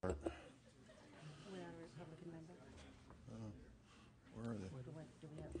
Without a Republican member? Where are they? Do we have?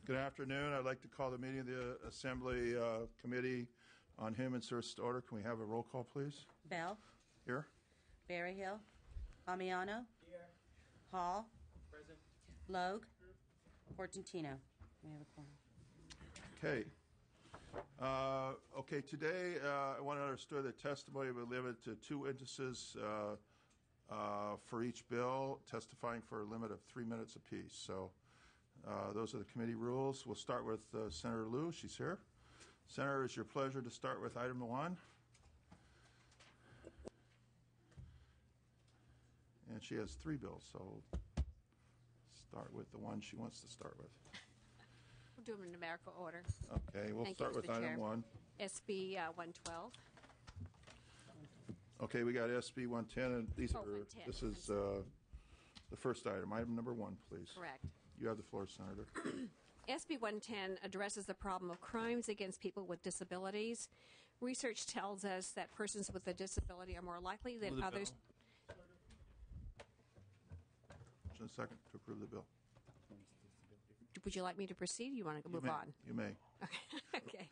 Good afternoon. I'd like to call the meeting of the Assembly Committee on Human Services to order. Can we have a roll call, please? Bell? Here. Berryhill? Amiano? Here. Hall? Present. Logue? Portantino? We have a quorum. Okay. Today I want to understand that testimony will be limited to 2 witnesses for each bill, testifying for a limit of 3 minutes apiece. So those are the committee rules. We'll start with Senator Liu. She's here. Senator, it's your pleasure to start with item 1. And she has 3 bills, so start with the one she wants to start with. We'll do them in numerical order. Okay, we'll start with item 1. SB 112. Okay, we got SB 110, and these are 110. this is the first item. Item number 1, please. Correct. You have the floor, Senator. SB 110 addresses the problem of crimes against people with disabilities. Research tells us that persons with a disability are more likely than others. Just a second to approve the bill. Would you like me to proceed? You want to move on? You may. Okay.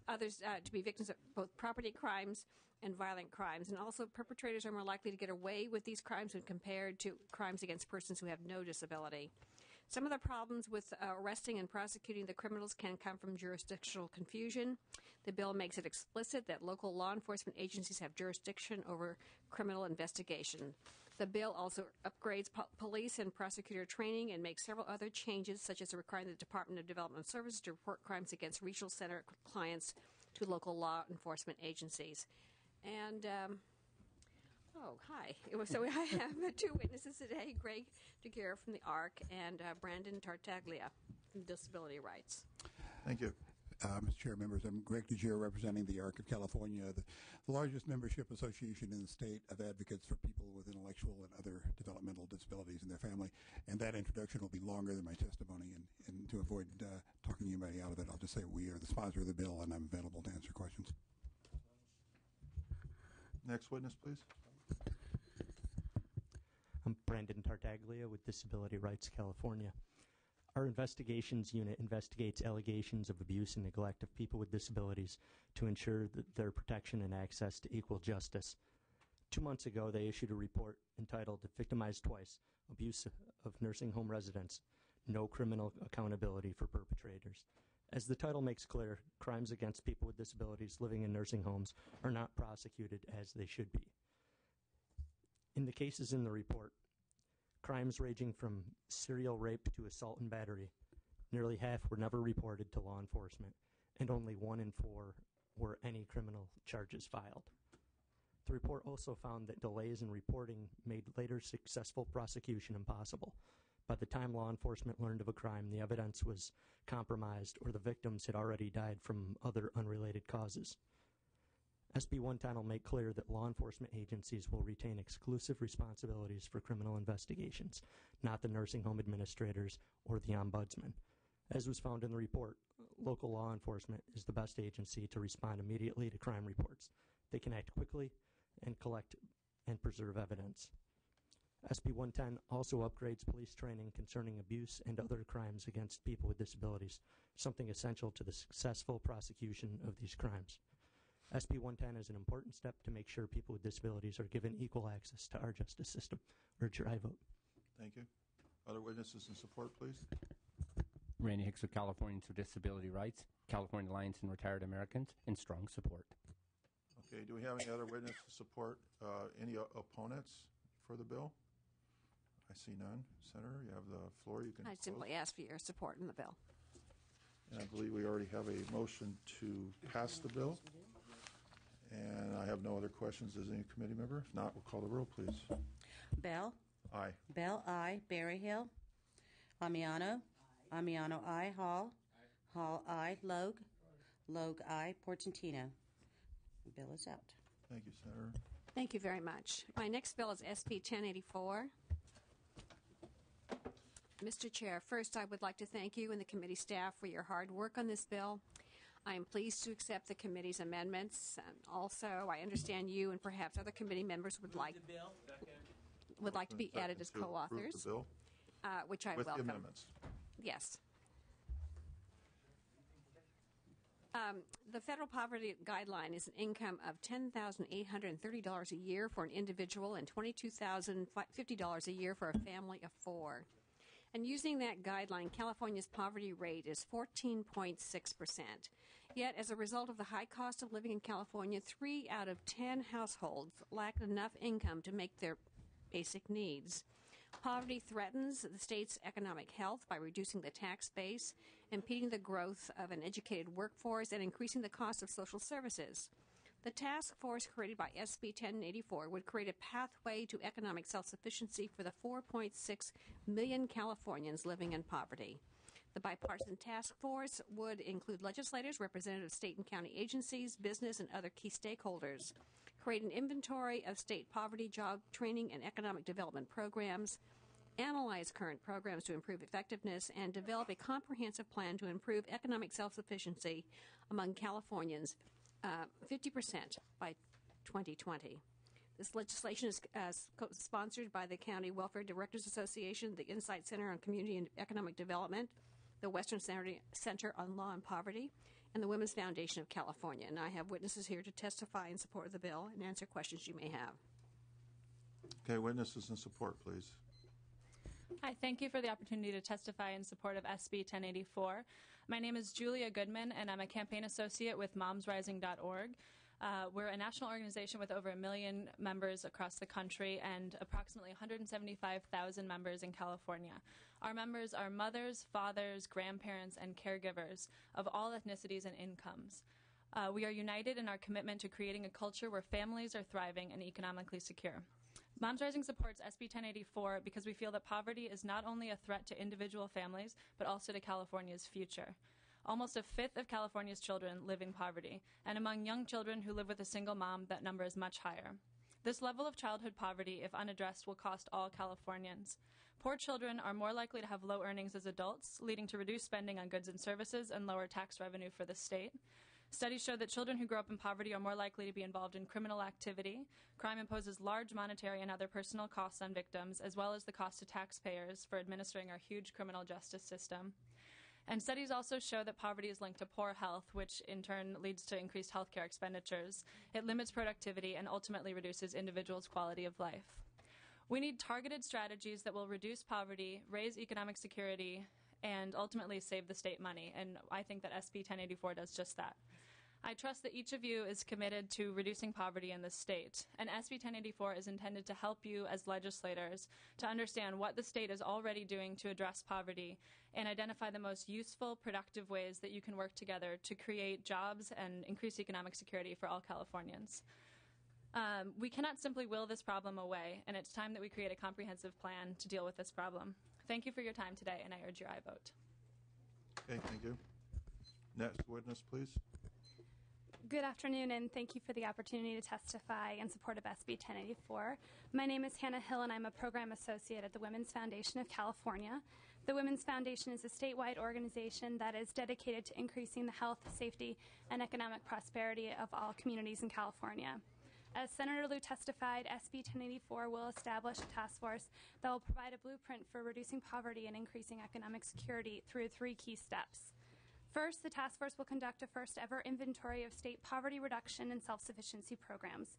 Others to be victims of both property crimes and violent crimes. And also, perpetrators are more likely to get away with these crimes when compared to crimes against persons who have no disability. Some of the problems with arresting and prosecuting the criminals can come from jurisdictional confusion. The bill makes it explicit that local law enforcement agencies have jurisdiction over criminal investigation. The bill also upgrades police and prosecutor training and makes several other changes, such as requiring the Department of Development Services to report crimes against regional center clients to local law enforcement agencies. And hi. So I have 2 witnesses today, Greg DeGuerre from the ARC and Brandon Tartaglia from Disability Rights. Thank you. Mr. Chair, members, I'm Greg DeGuerre representing the ARC of California, the largest membership association in the state of advocates for people with intellectual and other developmental disabilities in their family. And that introduction will be longer than my testimony. And to avoid talking anybody out of it, I'll just say we are the sponsor of the bill, and I'm available to answer questions. Next witness, please. I'm Brandon Tartaglia with Disability Rights California. Our investigations unit investigates allegations of abuse and neglect of people with disabilities to ensure that their protection and access to equal justice. 2 months ago, they issued a report entitled Victimized Twice, Abuse of Nursing Home Residents, No Criminal Accountability for Perpetrators. As the title makes clear, crimes against people with disabilities living in nursing homes are not prosecuted as they should be. In the cases in the report, crimes ranging from serial rape to assault and battery, nearly half were never reported to law enforcement, and only 1 in 4 were any criminal charges filed. The report also found that delays in reporting made later successful prosecution impossible. By the time law enforcement learned of a crime, the evidence was compromised or the victims had already died from other unrelated causes. SB 110 will make clear that law enforcement agencies will retain exclusive responsibilities for criminal investigations, not the nursing home administrators or the ombudsman. As was found in the report, local law enforcement is the best agency to respond immediately to crime reports. They can act quickly and collect and preserve evidence. SB 110 also upgrades police training concerning abuse and other crimes against people with disabilities, something essential to the successful prosecution of these crimes. SB 110 is an important step to make sure people with disabilities are given equal access to our justice system. Urge your aye vote. Thank you. Other witnesses in support, please. Randy Hicks with Californians for Disability Rights, California Alliance and Retired Americans, in strong support. Okay, do we have any other witnesses to support? Any opponents for the bill? I see none. Senator, you have the floor. You can I close. simply ask for your support in the bill. And I believe we already have a motion to pass the bill. And I have no other questions. Does any committee member? If not, we'll call the roll, please. Bell? Aye. Bell, aye. Berryhill? Amiano? Amiano, aye. Hall? Hall, aye. Logue? Logue, aye. Portantino? The bill is out. Thank you, Senator. Thank you very much. My next bill is SB 1084. Mr. Chair, first I would like to thank you and the committee staff for your hard work on this bill. I am pleased to accept the committee's amendments, and also I understand you and perhaps other committee members would like to be added as To approve co-authors, the bill which I with the welcome. amendments. Yes. The federal poverty guideline is an income of $10,830 a year for an individual and $22,050 a year for a family of four. And using that guideline, California's poverty rate is 14.6%. Yet, as a result of the high cost of living in California, 3 out of 10 households lack enough income to make their basic needs. Poverty threatens the state's economic health by reducing the tax base, impeding the growth of an educated workforce, and increasing the cost of social services. The task force created by SB 1084 would create a pathway to economic self-sufficiency for the 4.6 million Californians living in poverty. The bipartisan task force would include legislators, representatives of state and county agencies, business, and other key stakeholders. Create an inventory of state poverty, job training, and economic development programs, analyze current programs to improve effectiveness, and develop a comprehensive plan to improve economic self-sufficiency among Californians 50% by 2020. This legislation is sponsored by the County Welfare Directors Association, the Insight Center on Community and Economic Development, the Western Center on Law and Poverty, and the Women's Foundation of California. And I have witnesses here to testify in support of the bill and answer questions you may have. Okay, witnesses in support, please. Hi, thank you for the opportunity to testify in support of SB 1084. My name is Julia Goodman, and I'm a campaign associate with MomsRising.org. We're a national organization with over 1 million members across the country and approximately 175,000 members in California. Our members are mothers, fathers, grandparents, and caregivers of all ethnicities and incomes. We are united in our commitment to creating a culture where families are thriving and economically secure. Moms Rising supports SB 1084 because we feel that poverty is not only a threat to individual families, but also to California's future. Almost a fifth of California's children live in poverty, and among young children who live with a single mom, that number is much higher. This level of childhood poverty, if unaddressed, will cost all Californians. Poor children are more likely to have low earnings as adults, leading to reduced spending on goods and services and lower tax revenue for the state. Studies show that children who grow up in poverty are more likely to be involved in criminal activity. Crime imposes large monetary and other personal costs on victims, as well as the cost to taxpayers for administering our huge criminal justice system. And studies also show that poverty is linked to poor health, which in turn leads to increased healthcare expenditures. It limits productivity and ultimately reduces individuals' quality of life. We need targeted strategies that will reduce poverty, raise economic security, and ultimately save the state money. And I think that SB 1084 does just that. I trust that each of you is committed to reducing poverty in the state. And SB 1084 is intended to help you as legislators to understand what the state is already doing to address poverty and identify the most useful, productive ways that you can work together to create jobs and increase economic security for all Californians. We cannot simply will this problem away, and it's time that we create a comprehensive plan to deal with this problem. Thank you for your time today, and I urge your aye vote. Okay, thank you. Next witness, please. Good afternoon, and thank you for the opportunity to testify in support of SB 1084. My name is Hannah Hill, and I'm a program associate at the Women's Foundation of California. The Women's Foundation is a statewide organization that is dedicated to increasing the health, safety, and economic prosperity of all communities in California. As Senator Liu testified, SB 1084 will establish a task force that will provide a blueprint for reducing poverty and increasing economic security through 3 key steps. First, the task force will conduct a first-ever inventory of state poverty reduction and self-sufficiency programs.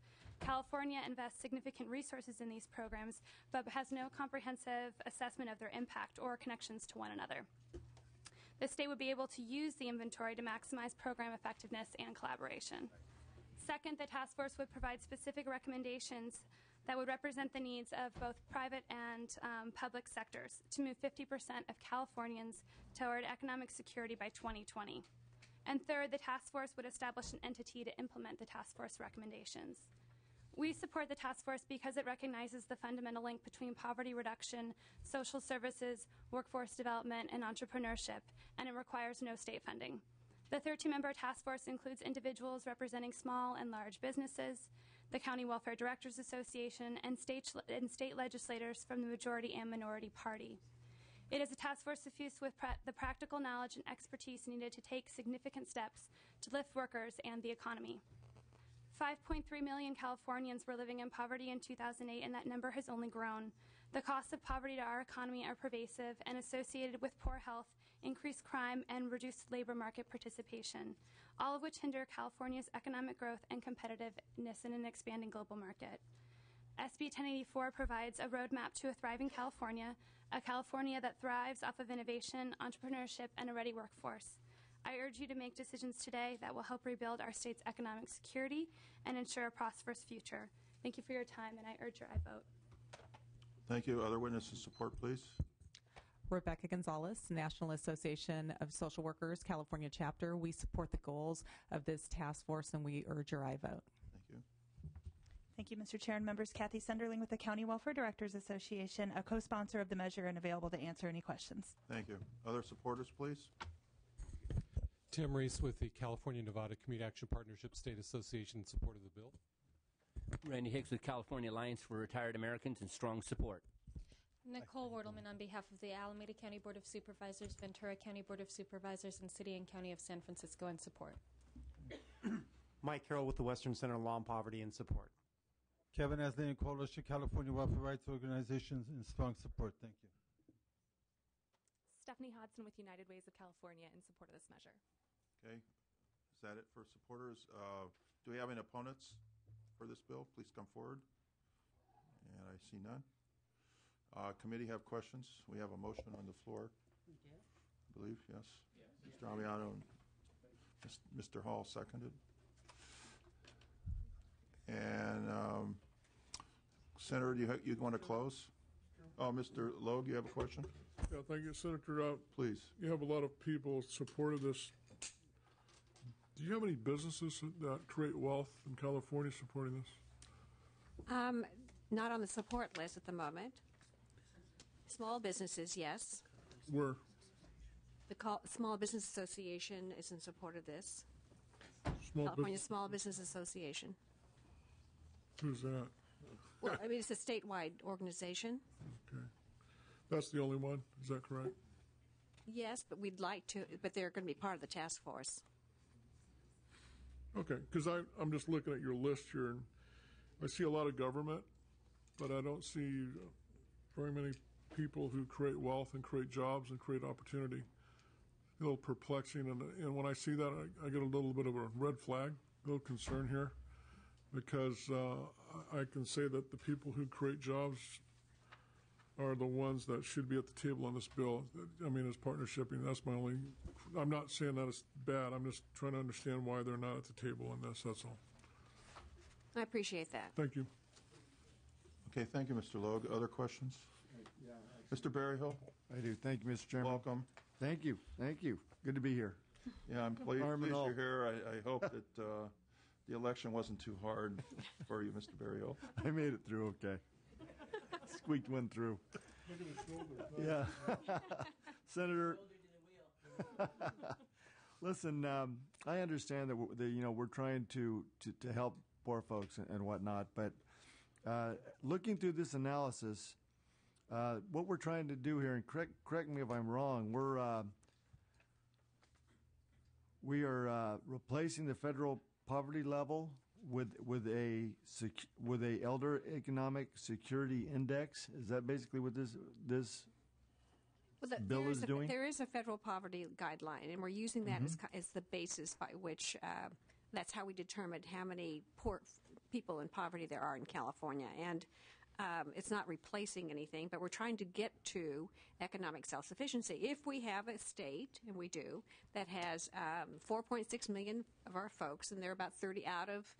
California invests significant resources in these programs, but has no comprehensive assessment of their impact or connections to one another. The state would be able to use the inventory to maximize program effectiveness and collaboration. Second, the task force would provide specific recommendations that would represent the needs of both private and public sectors to move 50% of Californians toward economic security by 2020. And third, the task force would establish an entity to implement the task force recommendations. We support the task force because it recognizes the fundamental link between poverty reduction, social services, workforce development, and entrepreneurship, and it requires no state funding. The 13-member task force includes individuals representing small and large businesses, the County Welfare Directors Association, and state legislators from the majority and minority party. It is a task force suffused with the practical knowledge and expertise needed to take significant steps to lift workers and the economy. 5.3 million Californians were living in poverty in 2008, and that number has only grown. The costs of poverty to our economy are pervasive and associated with poor health, increased crime, and reduced labor market participation, all of which hinder California's economic growth and competitiveness in an expanding global market. SB 1084 provides a roadmap to a thriving California, a California that thrives off of innovation, entrepreneurship, and a ready workforce. I urge you to make decisions today that will help rebuild our state's economic security and ensure a prosperous future. Thank you for your time, and I urge your aye vote. Thank you. Other witnesses support, please. Rebecca Gonzalez, National Association of Social Workers, California Chapter. We support the goals of this task force, and we urge your aye vote. Thank you. Thank you, Mr. Chair and members. Kathy Sunderling with the County Welfare Directors Association, a co-sponsor of the measure and available to answer any questions. Thank you. Other supporters, please. Tim Reese with the California-Nevada Community Action Partnership State Association in support of the bill. Randy Hicks with California Alliance for Retired Americans in strong support. Nicole Wortelman on behalf of the Alameda County Board of Supervisors, Ventura County Board of Supervisors, and City and County of San Francisco in support. Mike Carroll with the Western Center on Law and Poverty in support. Kevin Asley and Coalition California Welfare Rights Organizations in strong support. Thank you. Stephanie Hodson with United Ways of California in support of this measure. Okay. Is that it for supporters? Do we have any opponents for this bill? Please come forward. And I see none. Committee have questions? We have a motion on the floor. We do. I believe, yes. Mr. Amiano and Mr. Hall seconded. And Senator, do you want to close? Oh, Mr. Logue, you have a question? Yeah, thank you, Senator. Please. You have a lot of people supported this. Do you have any businesses that create wealth in California supporting this? Not on the support list at the moment. Small businesses, yes. Where? The Small Business Association is in support of this. California Small Business Association. Who's that? Well, I mean, it's a statewide organization. Okay. That's the only one? Is that correct? Yes, but we'd like to, but they're going to be part of the task force. Okay, because I'm just looking at your list here, and I see a lot of government, but I don't see very many people who create wealth and create jobs and create opportunity. A little perplexing, and when I see that, I get a little bit of a red flag, a little concern here, because I can say that the people who create jobs are the ones that should be at the table on this bill. I mean, as partnershiping, that's my only, I'm not saying that it's bad, I'm just trying to understand why they're not at the table on this, that's all. I appreciate that. Thank you. Okay, thank you, Mr. Logue. Other questions? Mr. Berryhill? I do. Thank you, Mr. Chairman. Welcome. Thank you. Thank you. Good to be here. Yeah, I'm pleased you're here. I hope that the election wasn't too hard for you, Mr. Berryhill. I made it through okay. Squeaked one through. Yeah. Senator, listen, I understand that we're trying to help poor folks and whatnot, but looking through this analysis, what we're trying to do here, and correct me if I'm wrong, we are replacing the federal poverty level with a elder economic security index. Is that basically what this bill is doing? There is a federal poverty guideline, and we're using that as the basis by which that's how we determined how many poor people in poverty there are in California. And it's not replacing anything, but we're trying to get to economic self-sufficiency. If we have a state, and we do, that has 4.6 million of our folks, and they're about 30 out of,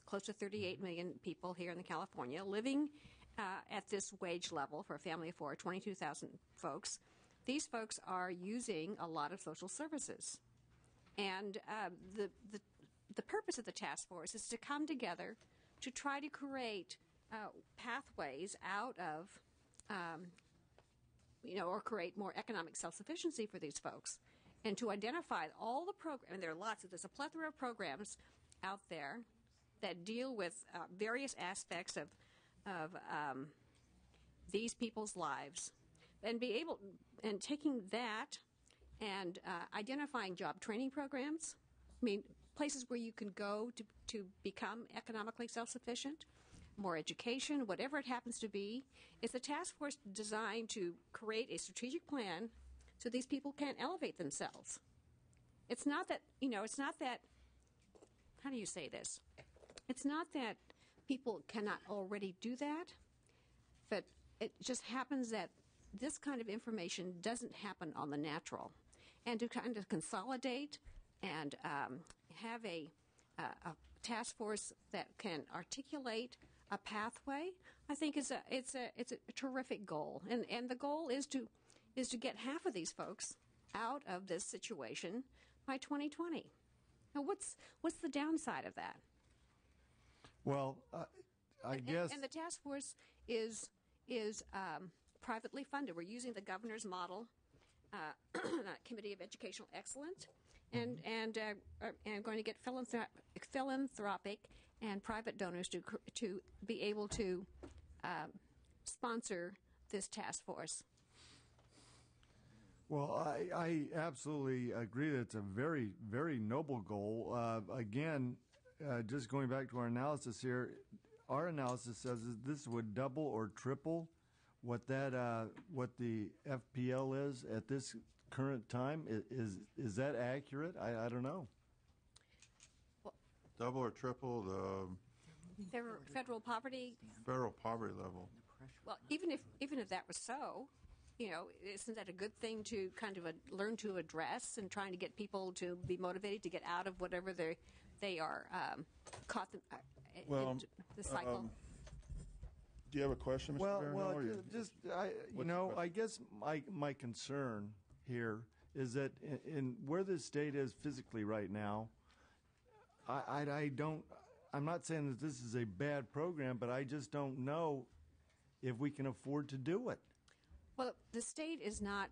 close to 38 million people here in California living at this wage level for a family of four, 22,000 folks, these folks are using a lot of social services. And the purpose of the task force is to come together to try to create pathways out of, or create more economic self-sufficiency for these folks, and to identify all the programs. And there's a plethora of programs out there that deal with various aspects of these people's lives, and taking that and identifying job training programs. I mean, places where you can go to become economically self-sufficient. More education, whatever it happens to be. It's a task force designed to create a strategic plan so these people can elevate themselves. It's not that, how do you say this? It's not that people cannot already do that, but it just happens that this kind of information doesn't happen on the natural. And to kind of consolidate and have a task force that can articulate a pathway, I think it's a terrific goal, and the goal is to get half of these folks out of this situation by 2020. Now, what's the downside of that? Well, I guess, and the task force is privately funded. We're using the governor's model, Committee of Educational Excellence, and going to get philanthropic and private donors to be able to sponsor this task force. Well, I absolutely agree that it's a very, very noble goal. Again, just going back to our analysis here, our analysis says that this would double or triple what the FPL is at this current time. Is that accurate? I don't know. Double or triple the federal poverty level. Well, even if that was so, isn't that a good thing to kind of learn to address, and trying to get people to be motivated to get out of whatever they are caught in the cycle? Do you have a question, Mr. Berryhill? I guess my concern here is that in where this state is physically right now, I'm not saying that this is a bad program, but I just don't know if we can afford to do it. Well, the state is not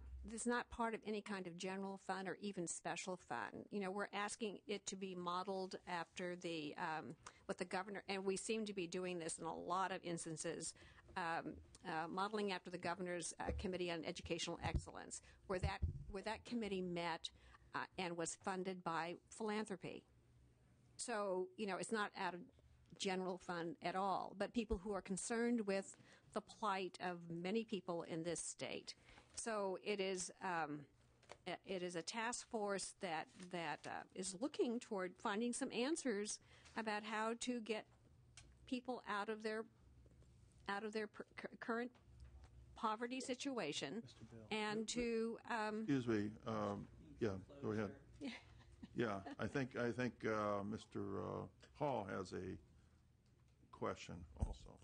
part of any kind of general fund or even special fund. We're asking it to be modeled after what the governor, and we seem to be doing this in a lot of instances, modeling after the governor's Committee on Educational Excellence, where that committee met and was funded by philanthropy. So, it's not out of general fund at all, but people who are concerned with the plight of many people in this state. So it is a task force that is looking toward finding some answers about how to get people out of their current poverty situation, and to excuse me. Yeah, go ahead. Yeah, I think Mr. Hall has a question also.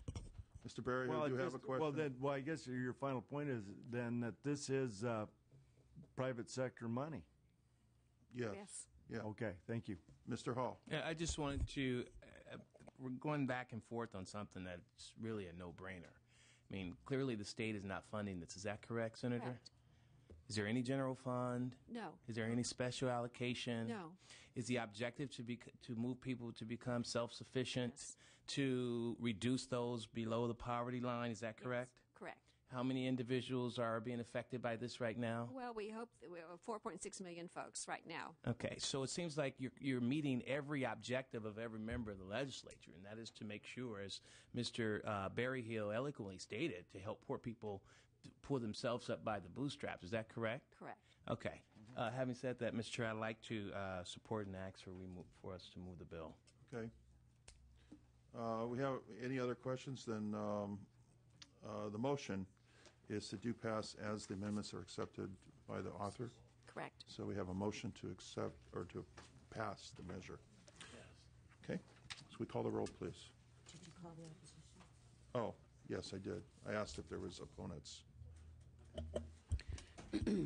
Mr. Berryhill, do you have a question? Well, I guess your final point is then that this is private sector money. Yes. Yeah. Okay. Thank you, Mr. Hall. Yeah, I just wanted to. We're going back and forth on something that's really a no-brainer. I mean, clearly the state is not funding this. Is that correct, Senator? Correct. Is there any general fund? No. Is there any special allocation? No. Is the objective to move people to become self-sufficient, Yes. to reduce those below the poverty line? Is that correct? Yes, correct. how many individuals are being affected by this right now? Well, we hope that we have 4.6 million folks right now. Okay, so it seems like you're meeting every objective of every member of the legislature, and that is to make sure, as Mr. Berryhill eloquently stated, to help poor people pull themselves up by the bootstraps. Is that correct? Correct. Okay. Having said that, Mr. Chair, I'd like to support and ask for us to move the bill. Okay. We have any other questions? Then the motion is to do pass as the amendments are accepted by the author. Correct. So we have a motion to accept or to pass the measure. Okay. So we call the roll, please. Did you call the opposition? Oh, yes, I did. I asked if there was opponents. Okay.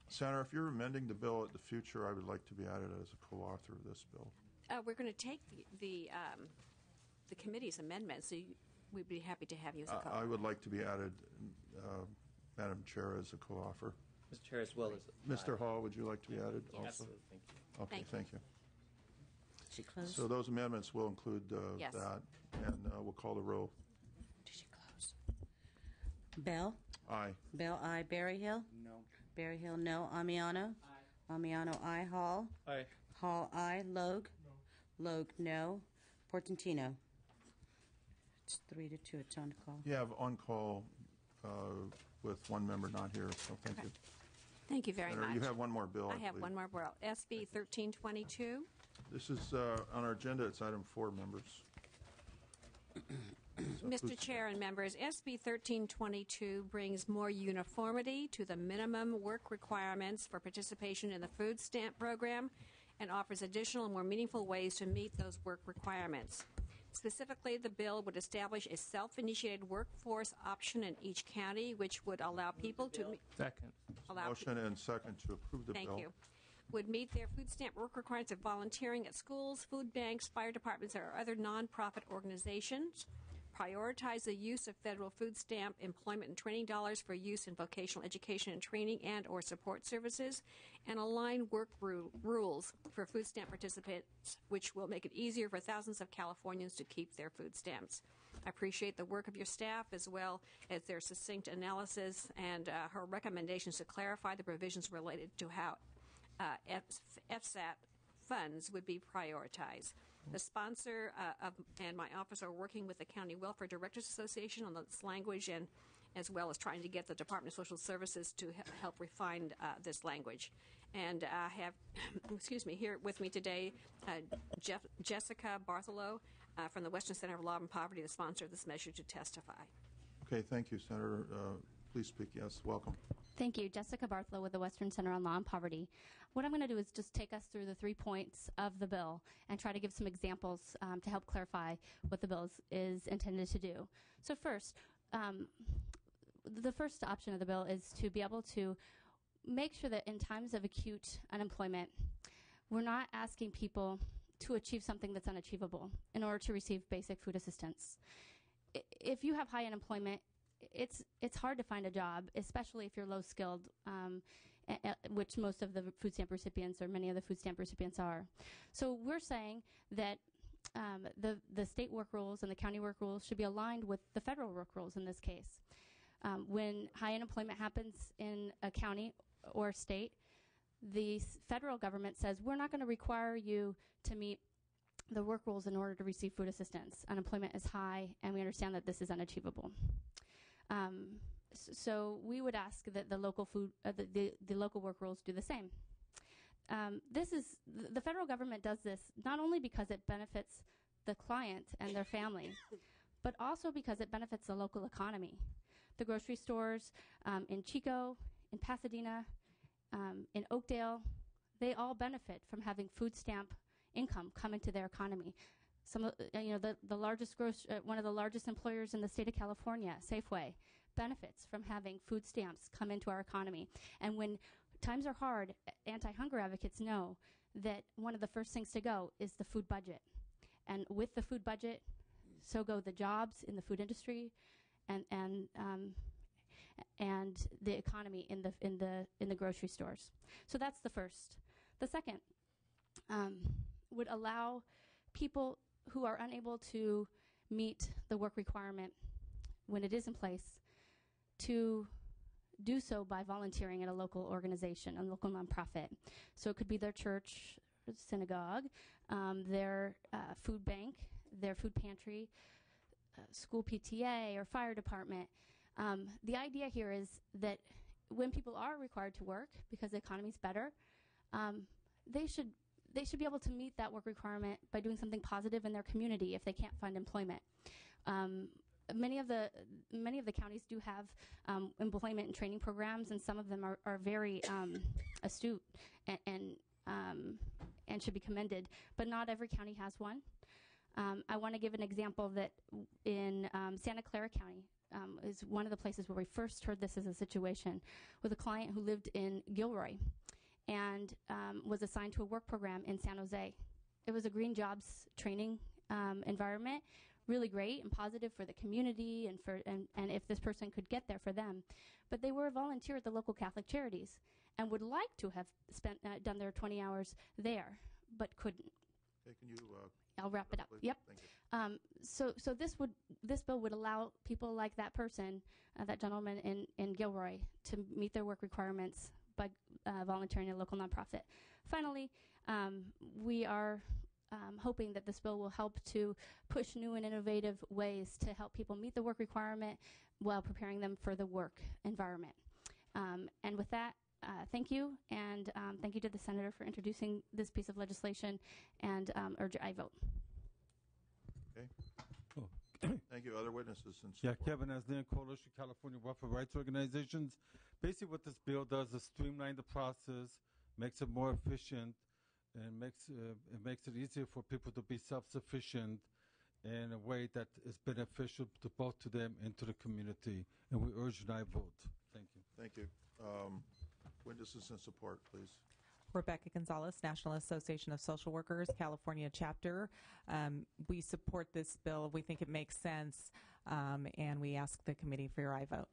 Senator, if you're amending the bill at the future, I would like to be added as a co-author of this bill. We're going to take the committee's amendment, so we'd be happy to have you as a co-author. I would like to be added, Madam Chair, as a co-author. Mr. Chair, as well as Mr. Hall, would you like to be added also? Absolutely. Thank you. Okay, thank you. Did she close? So those amendments will include Yes. that, and we'll call the roll. Did she close? Bell? Aye. Bell, aye. Berryhill? No. Berryhill, no. Amiano? Aye. Amiano, aye. Hall? Aye. Hall, aye. Logue? No. Logue, no. Portantino? It's 3-2. It's on call. You have on call with one member not here, so thank you. Thank you very Senator, much. you have one more bill. I have believe. one more bill. SB 1322. This is on our agenda. It's item 4, members. So Mr. Chair and members, SB 1322 brings more uniformity to the minimum work requirements for participation in the food stamp program and offers additional and more meaningful ways to meet those work requirements. Specifically, the bill would establish a self-initiated workforce option in each county, which would allow people to Second. Motion and second to approve the bill. Thank you. Would meet their food stamp work requirements of volunteering at schools, food banks, fire departments, or other nonprofit organizations. Prioritize the use of federal food stamp employment and training dollars for use in vocational education and training and or support services, and align work rules for food stamp participants, which will make it easier for thousands of Californians to keep their food stamps. I appreciate the work of your staff as well as their succinct analysis and her recommendations to clarify the provisions related to how FSAT funds would be prioritized. The sponsor and my office are working with the County Welfare Directors Association on this language, and as well as trying to get the Department of Social Services to help refine this language. And I have, here with me today, Jessica Bartholow from the Western Center of Law and Poverty, the sponsor of this measure, to testify. Okay, thank you, Senator. Please speak. Yes, welcome. Thank you. Jessica Bartholow with the Western Center on Law and Poverty. What I'm going to do is just take us through the 3 points of the bill and try to give some examples to help clarify what the bill is intended to do. So first, the first option of the bill is to be able to make sure that in times of acute unemployment, we're not asking people to achieve something that's unachievable in order to receive basic food assistance. If you have high unemployment, it's hard to find a job, especially if you're low skilled, which most of the food stamp recipients or many of the food stamp recipients are. So we're saying that the state work rules and the county work rules should be aligned with the federal work rules in this case. When high unemployment happens in a county or state, the federal government says we're not going to require you to meet the work rules in order to receive food assistance. Unemployment is high, and we understand that this is unachievable. So we would ask that the local the local work rules do the same. The federal government does this not only because it benefits the client and their family, but also because it benefits the local economy. The grocery stores in Chico, in Pasadena, in Oakdale, they all benefit from having food stamp income come into their economy. The largest one of the largest employers in the state of California, Safeway, benefits from having food stamps come into our economy. And when times are hard, anti-hunger advocates know that one of the first things to go is the food budget. And with the food budget, so go the jobs in the food industry, and the economy in the grocery stores. So that's the first. The second would allow people who are unable to meet the work requirement when it is in place, to do so by volunteering at a local organization, a local nonprofit. So it could be their church, synagogue, their food bank, their food pantry, school PTA, or fire department. The idea here is that when people are required to work because the economy's better, they should be able to meet that work requirement by doing something positive in their community if they can't find employment. Many of the counties do have employment and training programs, and some of them are very astute and should be commended. But not every county has one. I want to give an example that in Santa Clara County is one of the places where we first heard this as a situation, with a client who lived in Gilroy and was assigned to a work program in San Jose. It was a green jobs training environment, really great and positive for the community and if this person could get there for them. But they were a volunteer at the local Catholic Charities and would like to have done their 20 hours there, but couldn't. Okay, can you? I'll wrap it up. Please? Yep. Thank you. So this bill would allow people like that person, that gentleman in Gilroy, to meet their work requirements by volunteering at a local nonprofit. Finally, we are hoping that this bill will help to push new and innovative ways to help people meet the work requirement while preparing them for the work environment. And with that, thank you, and thank you to the Senator for introducing this piece of legislation, and urge I vote. Okay. Oh. Thank you. Other witnesses? Yeah, Kevin Aslan, Coalition California Welfare Rights Organizations. Basically what this bill does is streamline the process, makes it more efficient, and makes it easier for people to be self-sufficient in a way that is beneficial to both to them and to the community. And we urge an I vote. Thank you. Thank you. Witnesses in support, please. Rebecca Gonzalez, National Association of Social Workers, California chapter. We support this bill. We think it makes sense, and we ask the committee for your I vote.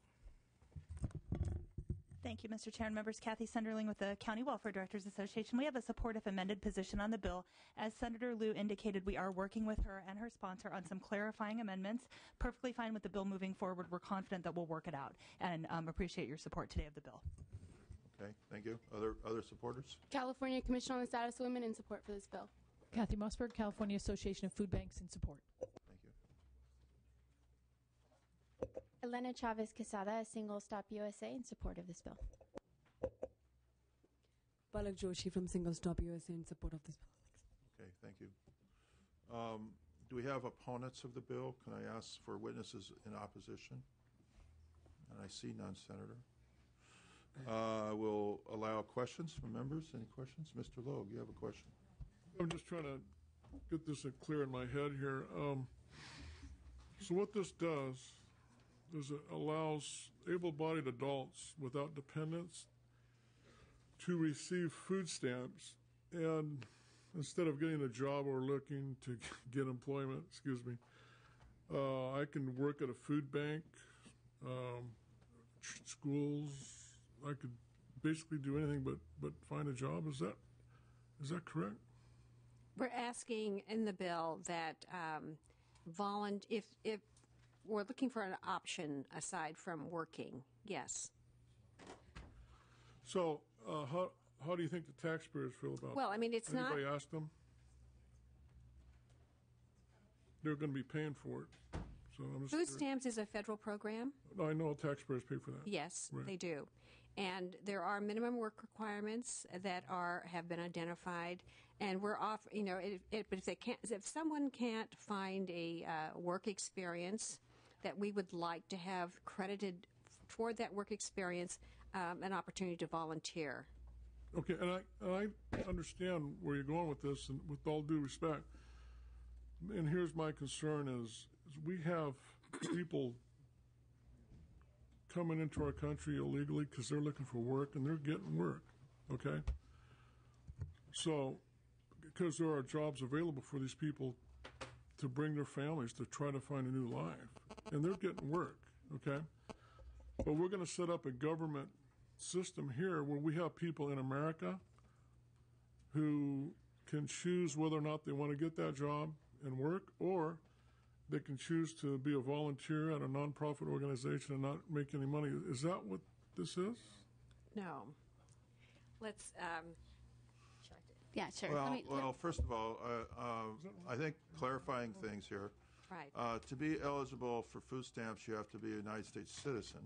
Thank you, Mr. Chair and members. Kathy Sunderling with the County Welfare Directors Association. We have a supportive amended position on the bill. As Senator Liu indicated, we are working with her and her sponsor on some clarifying amendments. Perfectly fine with the bill moving forward. We're confident that we'll work it out, and appreciate your support today of the bill. Okay, thank you. Other supporters? California Commission on the Status of Women in support for this bill. Kathy Mossberg, California Association of Food Banks, in support. Thank you. Elena Chavez Quesada, Single Stop USA, in support of this bill. Palak Joshi from Single Stop USA, in support of this bill. Okay, thank you. Do we have opponents of the bill? Can I ask for witnesses in opposition? And I see none, Senator. We'll allow questions from members. Any questions? Mr. Logue, you have a question. I'm just trying to get this clear in my head here. So what this does is it allows able-bodied adults without dependents to receive food stamps, and instead of getting a job or looking to get employment, I can work at a food bank, schools. I could basically do anything but find a job. Is that correct? We're asking in the bill that if we're looking for an option aside from working, yes. So how do you think the taxpayers feel about Well, I mean, it's not. Anybody ask them? They're going to be paying for it. So I'm just Food curious. stamps is a federal program. No, I know taxpayers pay for that. Yes, Right. they do. And there are minimum work requirements that have been identified, and we're off. But if someone can't find a work experience that we would like to have credited toward that work experience, an opportunity to volunteer. Okay, and I understand where you're going with this, and with all due respect. And here's my concern: is we have people coming into our country illegally because they're looking for work, and they're getting work, okay? So, because there are jobs available for these people to bring their families to try to find a new life, and they're getting work, okay? But we're going to set up a government system here where we have people in America who can choose whether or not they want to get that job and work, or they can choose to be a volunteer at a nonprofit organization and not make any money. Is that what this is? No. Let's. Yeah, sure. Well, first of all, I think clarifying things here. Right. To be eligible for food stamps, you have to be a United States citizen.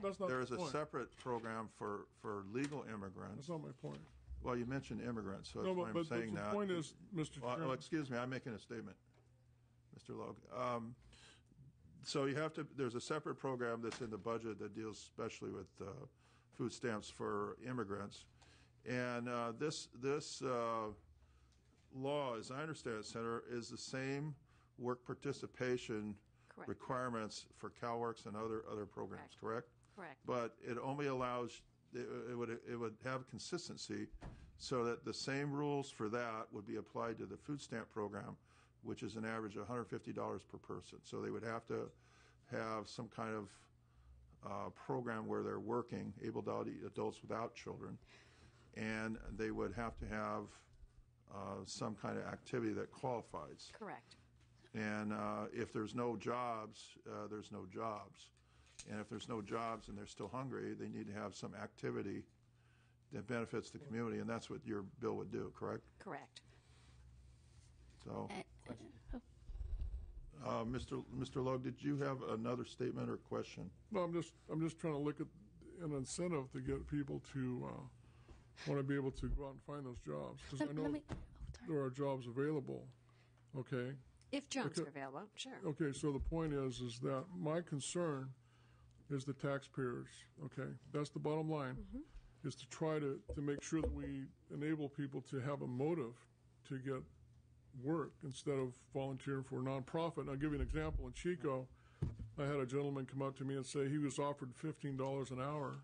That's not There the is a point. separate program for legal immigrants. That's not my point. Well, you mentioned immigrants, so that's No, why I'm but saying the that. point is, Mr. Chairman. Excuse me, I'm making a statement, Mr. Logue. So there's a separate program that's in the budget that deals especially with food stamps for immigrants. And this law, as I understand it, Senator, is the same work participation requirements for CalWORKs and other programs, correct? Correct. But it only allows, it would have consistency so that the same rules for that would be applied to the food stamp program, which is an average of $150 per person. So they would have to have some kind of program where they're working, able-bodied adults without children, and they would have to have some kind of activity that qualifies. Correct. And if there's no jobs, there's no jobs. And if there's no jobs and they're still hungry, they need to have some activity that benefits the community, and that's what your bill would do, correct? Correct. So, Mr. Logue, did you have another statement or question? No, I'm just trying to look at an incentive to get people to want to be able to go out and find those jobs, because I know there are jobs available. Okay. If jobs are available, sure. Okay, so the point is that my concern is the taxpayers. Okay, that's the bottom line. Is to try to make sure that we enable people to have a motive to get work instead of volunteering for a nonprofit. And I'll give you an example. In Chico, I had a gentleman come up to me and say he was offered $15 an hour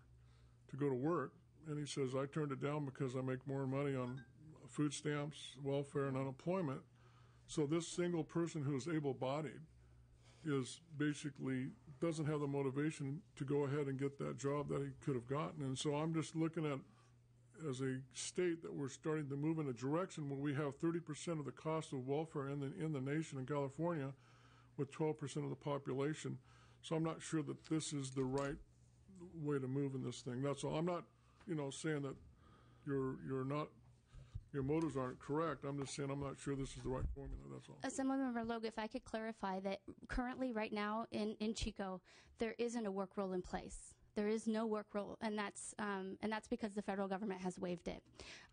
to go to work, and he says, I turned it down because I make more money on food stamps, welfare, and unemployment. So this single person who is able-bodied is basically doesn't have the motivation to go ahead and get that job that he could have gotten. And so I'm just looking at, as a state, that we're starting to move in a direction where we have 30% of the cost of welfare in the nation in California with 12% of the population. So I'm not sure that this is the right way to move in this thing. That's all. I'm not, saying that your motives aren't correct. I'm just saying I'm not sure this is the right formula. That's all. Assemblymember Logue, if I could clarify that currently, right now in Chico, there isn't a work rule in place. There is no work rule, and that's because the federal government has waived it.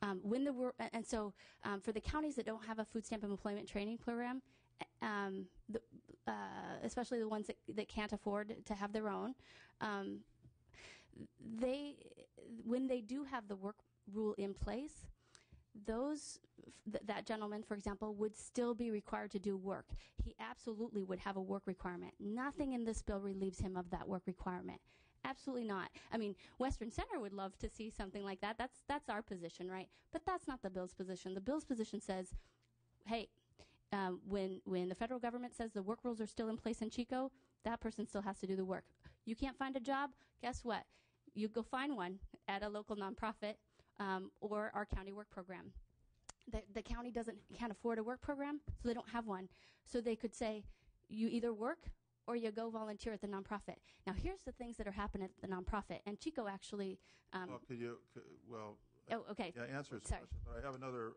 For the counties that don't have a food stamp employment training program, especially the ones that can't afford to have their own, when they do have the work rule in place, that gentleman, for example, would still be required to do work. He absolutely would have a work requirement. Nothing in this bill relieves him of that work requirement. Absolutely not. I mean, Western Center would love to see something like that. That's our position, right? But that's not the bill's position. The bill's position says, hey, when the federal government says the work rules are still in place in Chico, that person still has to do the work. You can't find a job? Guess what? You go find one at a local nonprofit or our county work program. The county can't afford a work program, so they don't have one. So they could say, you either work or you go volunteer at the nonprofit. Now, here's the things that are happening at the nonprofit. And Chico actually... Oh, okay. Yeah, answer his question. But I have another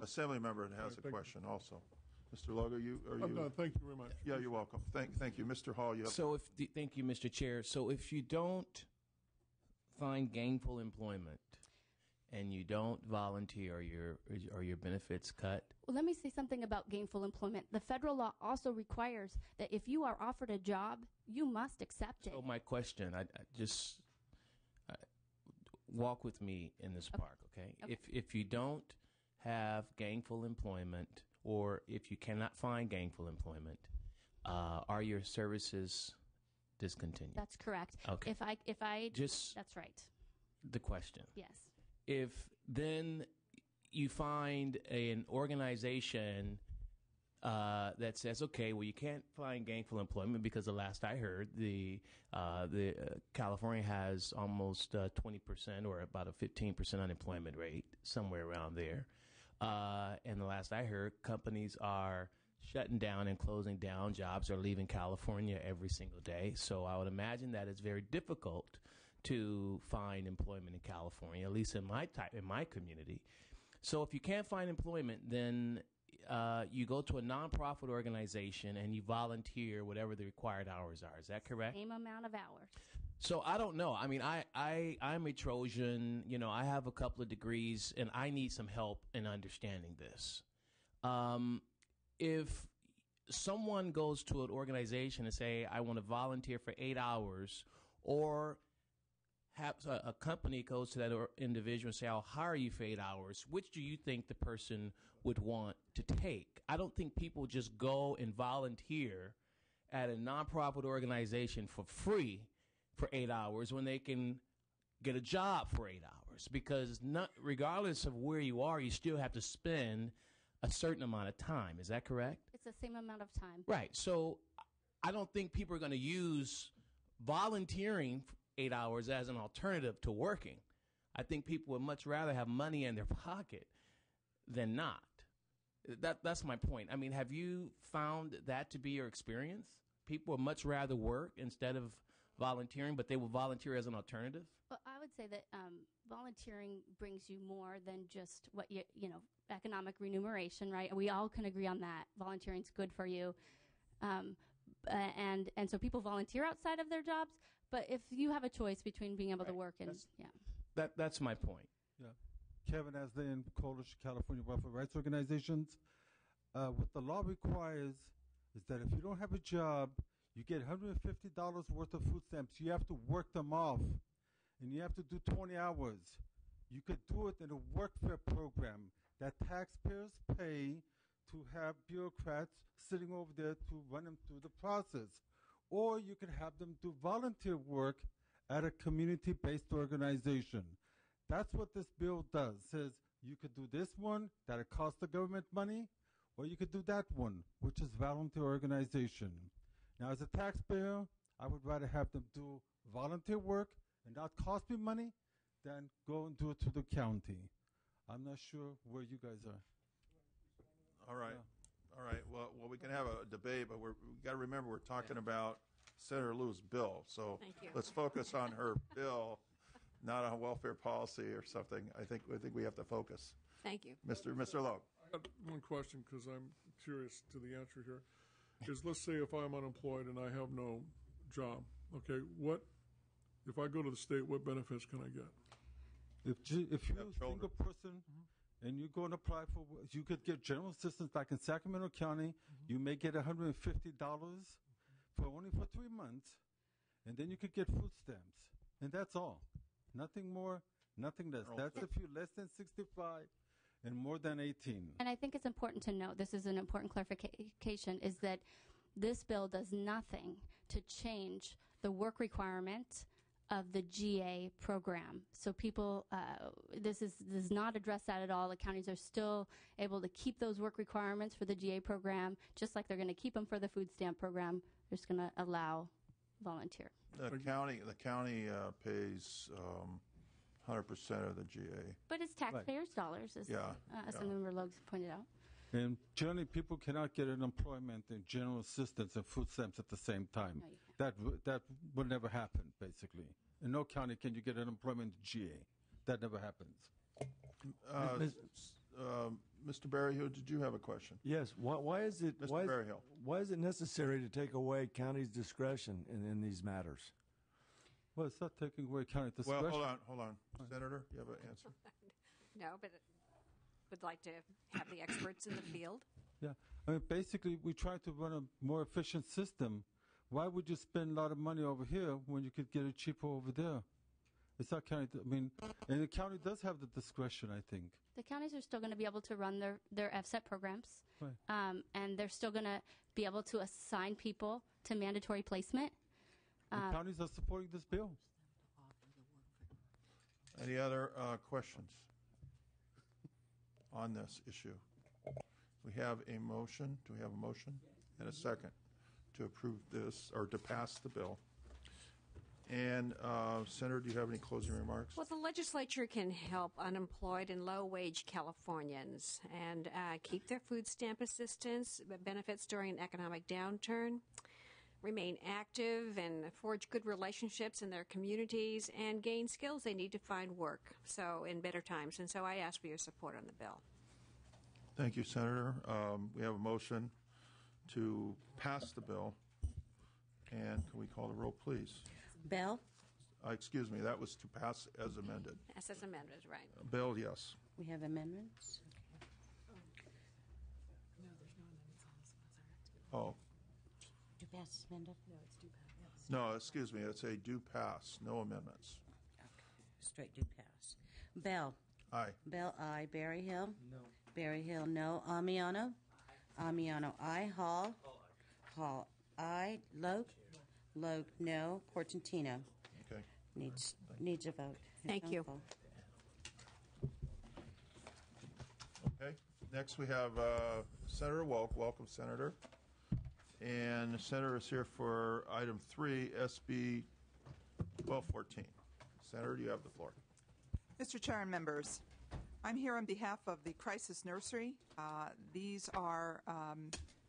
assembly member that has a question also. Mr. Logue, are you? I'm done. Thank you very much. Yeah, you're welcome. Thank you. Mr. Hall, you have... Thank you, Mr. Chair. So if you don't find gainful employment and you don't volunteer, are your benefits cut? Well, let me say something about gainful employment. The federal law also requires that if you are offered a job, you must accept it. So my question, I just walk with me in this park, okay? If you don't have gainful employment, or if you cannot find gainful employment, are your services discontinued? That's correct. Okay. If I just that's right. The question. Yes. If then you find an organization that says, okay, well, you can't find gainful employment because the last I heard, the California has almost 20% or about a 15% unemployment rate, somewhere around there. And the last I heard, companies are shutting down and closing down. Jobs are leaving California every single day. So I would imagine that it's very difficult to find employment in California, at least in my community. So if you can't find employment, then you go to a nonprofit organization and you volunteer whatever the required hours are. Is that correct? Same amount of hours. So I don't know. I mean, I'm a Trojan. You know, I have a couple of degrees, and I need some help in understanding this. If someone goes to an organization and say, I want to volunteer for 8 hours, or have a company goes to that individual and say, I'll hire you for 8 hours, which do you think the person would want to take? I don't think people just go and volunteer at a nonprofit organization for free for 8 hours when they can get a job for 8 hours, because regardless of where you are, you still have to spend a certain amount of time. Is that correct? It's the same amount of time. Right. So I don't think people are going to use volunteering for 8 hours as an alternative to working. I think people would much rather have money in their pocket than not. That's my point. I mean, have you found that to be your experience? People would much rather work instead of volunteering, but they will volunteer as an alternative? Well, I would say that volunteering brings you more than just what economic remuneration, right? We all can agree on that. Volunteering is good for you, and so people volunteer outside of their jobs. But if you have a choice between being able to work and that's my point. Yeah, Kevin Aslan, Coalition California Welfare Rights Organizations. What the law requires is that if you don't have a job, you get $150 worth of food stamps. You have to work them off, and you have to do 20 hours. You could do it in a workfare program that taxpayers pay to have bureaucrats sitting over there to run them through the process. Or you could have them do volunteer work at a community-based organization. That's what this bill does. It says you could do this one that'll cost the government money, or you could do that one, which is volunteer organization. Now, as a taxpayer, I would rather have them do volunteer work and not cost me money than go and do it to the county. I'm not sure where you guys are. All right. All right. Well, we can have a debate, but we've got to remember we're talking about Senator Liu's bill. So Thank you. let's focus on her bill, not on welfare policy or something. I think we have to focus. Thank you. Mr. Loeb. I got one question because I'm curious to the answer here. Is let's say if I'm unemployed and I have no job, okay, if I go to the state, what benefits can I get? If you're a single person and you go and apply for, you could get general assistance like in Sacramento County. You may get $150 for only 3 months, and then you could get food stamps, and that's all. Nothing more, nothing less. That's if you're less than 65 and more than 18. And I think it's important to note, this is an important clarification, is that this bill does nothing to change the work requirement of the GA program. So people, this does not address that at all. The counties are still able to keep those work requirements for the GA program, just like they're going to keep them for the food stamp program. They're just going to allow volunteer. The county pays 100% of the GA. But it's taxpayers' dollars, as Member Logue pointed out. And generally, people cannot get unemployment and general assistance and food stamps at the same time. No, that will never happen, basically. In no county can you get unemployment GA. That never happens. Mr. Berryhill, did you have a question? Yes. Why is it Mr. Berryhill. Why is it necessary to take away county's discretion in these matters? Well, it's not taking away county discretion. Well, hold on. Senator, you have an answer? No, but would like to have the experts in the field. Yeah. I mean, basically, we try to run a more efficient system. Why would you spend a lot of money over here when you could get it cheaper over there? It's not county. I mean, and the county does have the discretion, I think. The counties are still going to be able to run their FSET programs, right. And they're still going to be able to assign people to mandatory placement. The counties are supporting this bill. Any other questions on this issue? We have a motion. Do we have a motion and a second to approve this or to pass the bill? And Senator, do you have any closing remarks? Well, the legislature can help unemployed and low-wage Californians and keep their food stamp assistance benefits during an economic downturn, remain active and forge good relationships in their communities, and gain skills they need to find work in better times. And so I ask for your support on the bill. Thank you, Senator. We have a motion to pass the bill. And can we call the roll, please? Bell? Excuse me, that was to pass as amended. As amended, right. Bell, yes. We have amendments. Oh. Do pass as amended? No, it's do pass. No, excuse me, it's a do pass, no amendments. Okay. Straight do pass. Bell? Aye. Bell, aye. Berryhill? No. Berryhill, no. Amiano? Amiano, aye. Hall? Hall, aye. Logue? Logue, no. Portantino? Okay. Needs a vote. Thank you. Okay. Next we have Senator Welk. Welcome, Senator. And the Senator is here for item 3, SB 1214. Senator, you have the floor. Mr. Chair and members, I'm here on behalf of the Crisis Nursery. These are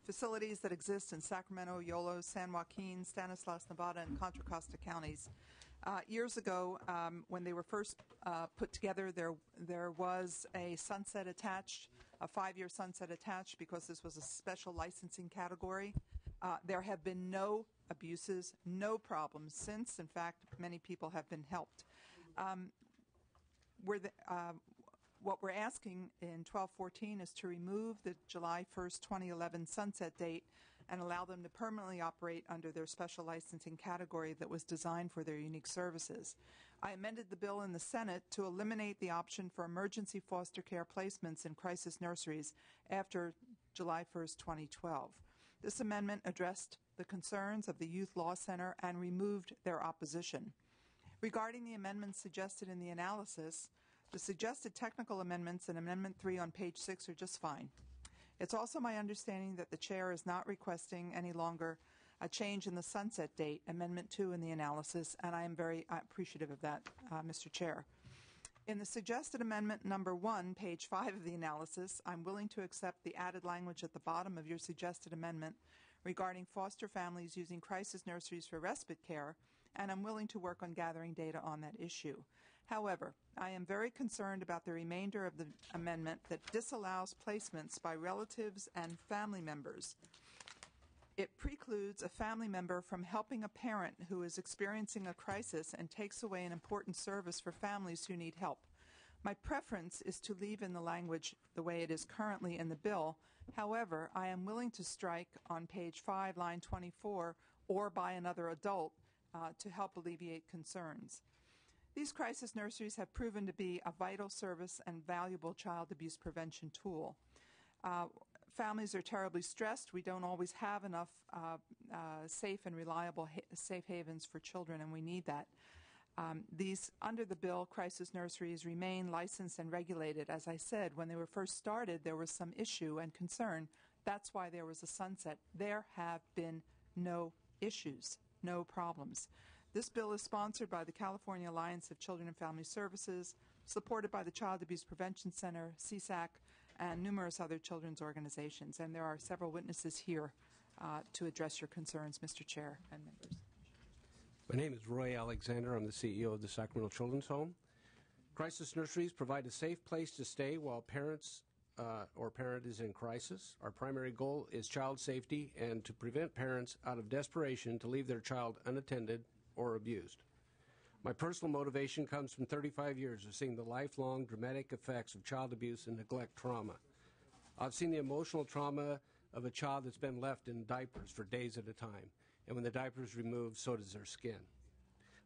facilities that exist in Sacramento, Yolo, San Joaquin, Stanislaus, Nevada, and Contra Costa counties. Years ago, when they were first put together, there was a sunset attached, a 5-year sunset attached, because this was a special licensing category. There have been no abuses, no problems since. In fact, many people have been helped. What we're asking in 1214 is to remove the July 1st, 2011 sunset date and allow them to permanently operate under their special licensing category that was designed for their unique services. I amended the bill in the Senate to eliminate the option for emergency foster care placements in crisis nurseries after July 1st, 2012. This amendment addressed the concerns of the Youth Law Center and removed their opposition. Regarding the amendments suggested in the analysis, the suggested technical amendments in Amendment 3 on page 6 are just fine. It's also my understanding that the Chair is not requesting any longer a change in the sunset date, Amendment 2 in the analysis, and I am very appreciative of that, Mr. Chair. In the suggested Amendment number 1, page 5 of the analysis, I'm willing to accept the added language at the bottom of your suggested amendment regarding foster families using crisis nurseries for respite care, and I'm willing to work on gathering data on that issue. However, I am very concerned about the remainder of the amendment that disallows placements by relatives and family members. It precludes a family member from helping a parent who is experiencing a crisis and takes away an important service for families who need help. My preference is to leave in the language the way it is currently in the bill. However, I am willing to strike on page 5, line 24, or by another adult to help alleviate concerns. These crisis nurseries have proven to be a vital service and valuable child abuse prevention tool. Families are terribly stressed. We don't always have enough safe and reliable safe havens for children, and we need that. These, under the bill, crisis nurseries remain licensed and regulated. As I said, when they were first started, there was some issue and concern. That's why there was a sunset. There have been no issues, no problems. This bill is sponsored by the California Alliance of Children and Family Services, supported by the Child Abuse Prevention Center, CSAC, and numerous other children's organizations. And there are several witnesses here to address your concerns, Mr. Chair and members. My name is Roy Alexander. I'm the CEO of the Sacramento Children's Home. Crisis nurseries provide a safe place to stay while parents or parent is in crisis. Our primary goal is child safety and to prevent parents out of desperation to leave their child unattended or abused. My personal motivation comes from 35 years of seeing the lifelong dramatic effects of child abuse and neglect trauma. I've seen the emotional trauma of a child that's been left in diapers for days at a time, and when the diaper is removed, so does their skin.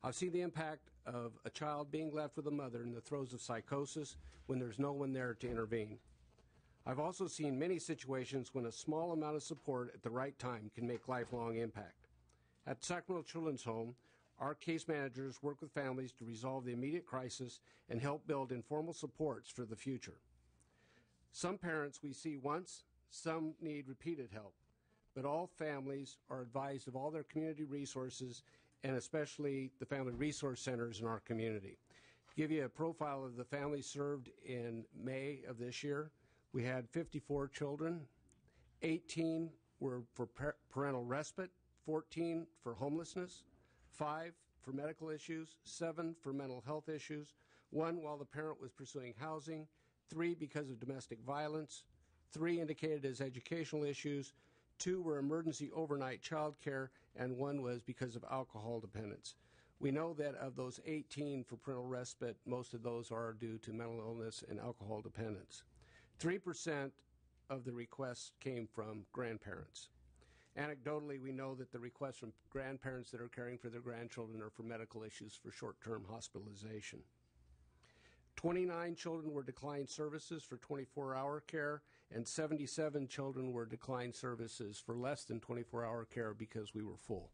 I've seen the impact of a child being left with a mother in the throes of psychosis when there's no one there to intervene. I've also seen many situations when a small amount of support at the right time can make lifelong impact. At Sacramento Children's Home, our case managers work with families to resolve the immediate crisis and help build informal supports for the future. Some parents we see once, some need repeated help, but all families are advised of all their community resources and especially the family resource centers in our community. To give you a profile of the families served in May of this year, we had 54 children, 18 were for parental respite, 14 for homelessness, 5 for medical issues, 7 for mental health issues, 1 while the parent was pursuing housing, 3 because of domestic violence, 3 indicated as educational issues, 2 were emergency overnight child care, and 1 was because of alcohol dependence. We know that of those 18 for parental respite, most of those are due to mental illness and alcohol dependence. 3% of the requests came from grandparents. Anecdotally, we know that the requests from grandparents that are caring for their grandchildren are for medical issues for short-term hospitalization. 29 children were declined services for 24-hour care, and 77 children were declined services for less than 24-hour care because we were full.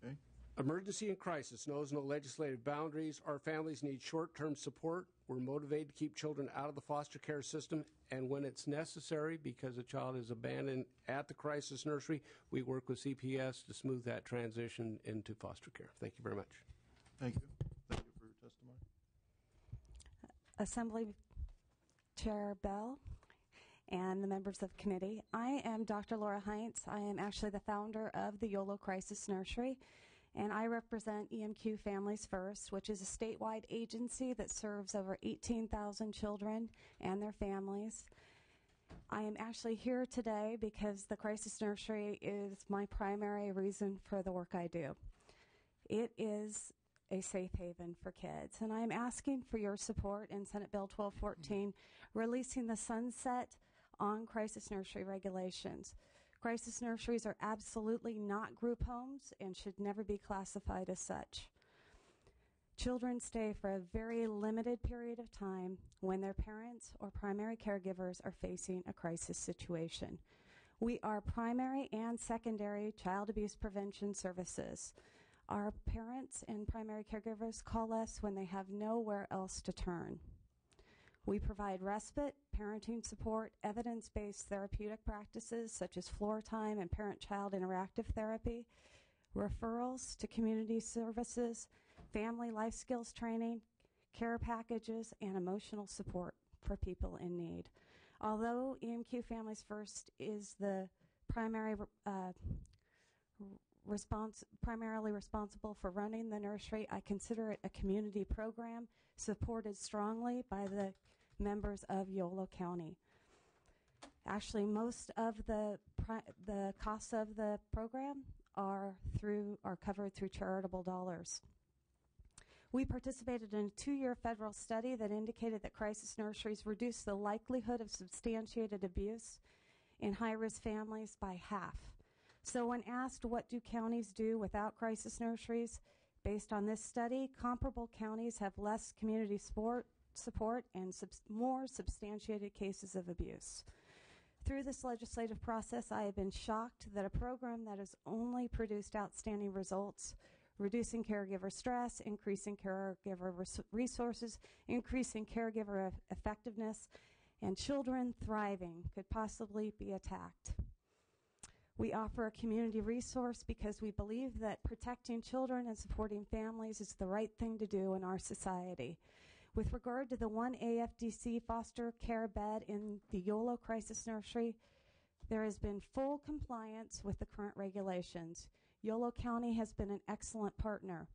Okay. Emergency and crisis knows no legislative boundaries. Our families need short-term support. We're motivated to keep children out of the foster care system, and when it's necessary, because a child is abandoned at the crisis nursery, we work with CPS to smooth that transition into foster care. Thank you very much. Thank you. Thank you for your testimony. Assembly Chair Bell and the members of committee. I am Dr. Laura Heinz. I am actually the founder of the YOLO Crisis Nursery, and I represent EMQ Families First, which is a statewide agency that serves over 18,000 children and their families. I am actually here today because the Crisis Nursery is my primary reason for the work I do. It is a safe haven for kids, and I'm asking for your support in Senate Bill 1214, releasing the sunset on crisis nursery regulations. Crisis nurseries are absolutely not group homes and should never be classified as such. Children stay for a very limited period of time when their parents or primary caregivers are facing a crisis situation. We are primary and secondary child abuse prevention services. Our parents and primary caregivers call us when they have nowhere else to turn. We provide respite, parenting support, evidence-based therapeutic practices such as floor time and parent-child interactive therapy, referrals to community services, family life skills training, care packages, and emotional support for people in need. Although EMQ Families First is the primarily responsible for running the nursery, I consider it a community program supported strongly by the members of Yolo County. Actually, most of the costs of the program are covered through charitable dollars. We participated in a 2-year federal study that indicated that crisis nurseries reduce the likelihood of substantiated abuse in high-risk families by half. So when asked what do counties do without crisis nurseries, based on this study, comparable counties have less community support and more substantiated cases of abuse. Through this legislative process, I have been shocked that a program that has only produced outstanding results, reducing caregiver stress, increasing caregiver resources, increasing caregiver effectiveness, and children thriving could possibly be attacked. We offer a community resource because we believe that protecting children and supporting families is the right thing to do in our society. With regard to the one AFDC foster care bed in the YOLO Crisis Nursery, there has been full compliance with the current regulations. YOLO County has been an excellent partner.